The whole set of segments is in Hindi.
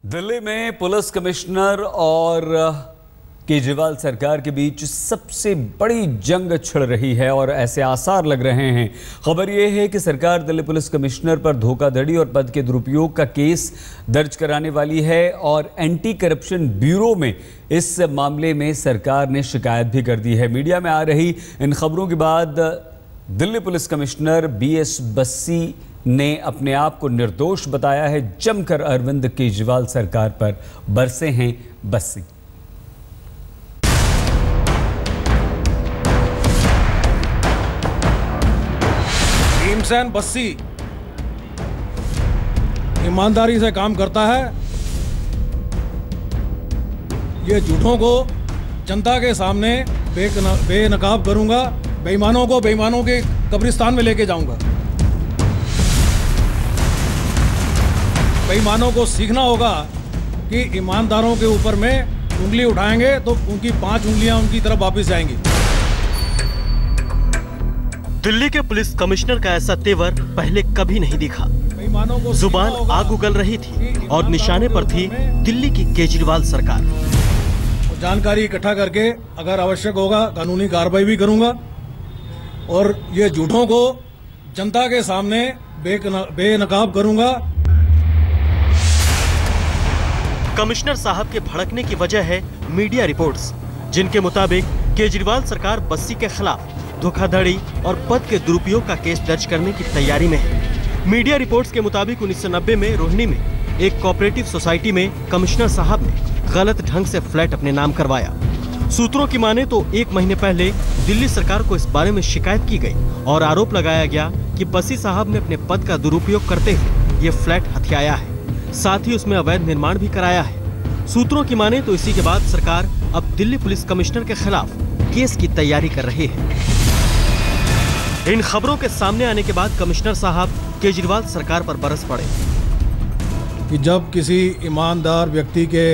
दिल्ली में पुलिस कमिश्नर और केजरीवाल सरकार के बीच सबसे बड़ी जंग छिड़ रही है और ऐसे आसार लग रहे हैं। खबर यह है कि सरकार दिल्ली पुलिस कमिश्नर पर धोखाधड़ी और पद के दुरुपयोग का केस दर्ज कराने वाली है और एंटी करप्शन ब्यूरो में इस मामले में सरकार ने शिकायत भी कर दी है। मीडिया में आ रही इन खबरों के बाद Delhi police commissioner BS Bassi ने अपने आप को निर्दोष बताया है। जमकर अरविंद केजरीवाल सरकार पर बरसे हैं बस्सी। भीमसेन बस्सी ईमानदारी से काम करता है। ये झूठों को जनता के सामने बेनकाब करूंगा, बेईमानों को बेईमानों के कब्रिस्तान में लेके जाऊंगा। बेईमानों को सीखना होगा कि ईमानदारों के ऊपर में उंगली उठाएंगे तो उनकी 5 उंगलियां उनकी तरफ वापस जाएंगी। दिल्ली के पुलिस कमिश्नर का ऐसा तेवर पहले कभी नहीं दिखा। जुबान आग उगल रही थी और निशाने पर थी दिल्ली की केजरीवाल सरकार। जानकारी इकट्ठा करके अगर आवश्यक होगा कानूनी कार्रवाई भी करूंगा और ये झूठों को जनता के सामने बेनकाब करूंगा। कमिश्नर साहब के भड़कने की वजह है मीडिया रिपोर्ट्स, जिनके मुताबिक केजरीवाल सरकार बस्सी के खिलाफ धोखाधड़ी और पद के दुरुपयोग का केस दर्ज करने की तैयारी में है। मीडिया रिपोर्ट्स के मुताबिक 1990 में रोहिणी में एक कोऑपरेटिव सोसाइटी में कमिश्नर साहब ने गलत ढंग से फ्लैट अपने नाम करवाया। सूत्रों की माने तो 1 महीने पहले दिल्ली सरकार को इस बारे में शिकायत की गई और आरोप लगाया गया कि बस्सी साहब ने अपने पद का दुरुपयोग करते हुए ये फ्लैट हथियाया है, साथ ही उसमें अवैध निर्माण भी कराया है। सूत्रों की माने तो इसी के बाद सरकार अब दिल्ली पुलिस कमिश्नर के खिलाफ केस की तैयारी कर रही है। इन खबरों के सामने आने के बाद कमिश्नर साहब केजरीवाल सरकार पर बरस पड़े कि जब किसी ईमानदार व्यक्ति के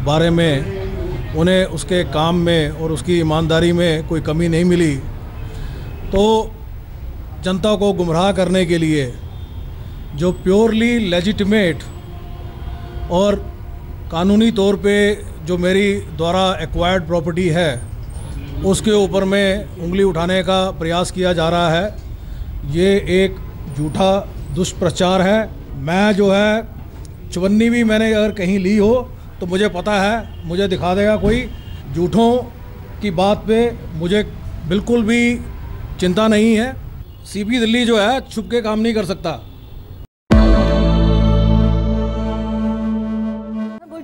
बारे में उन्हें उसके काम में और उसकी ईमानदारी में कोई कमी नहीं मिली तो जनता को गुमराह करने के लिए जो प्योरली लेजिटिमेट और कानूनी तौर पे जो मेरी द्वारा एक्वायर्ड प्रॉपर्टी है उसके ऊपर में उंगली उठाने का प्रयास किया जा रहा है, ये एक झूठा दुष्प्रचार है। मैं जो है चवन्नी भी मैंने अगर कहीं ली हो तो मुझे पता है, मुझे दिखा देगा कोई। झूठों की बात पे मुझे बिल्कुल भी चिंता नहीं है। CP दिल्ली जो है छुप के काम नहीं कर सकता।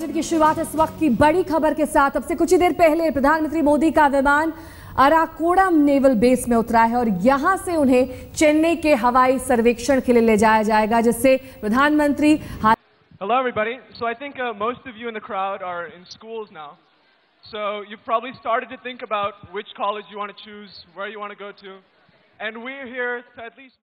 की शुरुआत इस वक्त की बड़ी खबर के साथ। अब से कुछ ही देर पहले प्रधानमंत्री मोदी का विमान अराकोडम नेवल बेस में उतरा है और यहां से उन्हें चेन्नई के हवाई सर्वेक्षण के लिए ले जाया जाएगा, जिससे प्रधानमंत्री Hello everybody. So I think most of you in the crowd are in schools now. So you've probably started to think about which college you want to choose, where you want to go to. And we're here to at least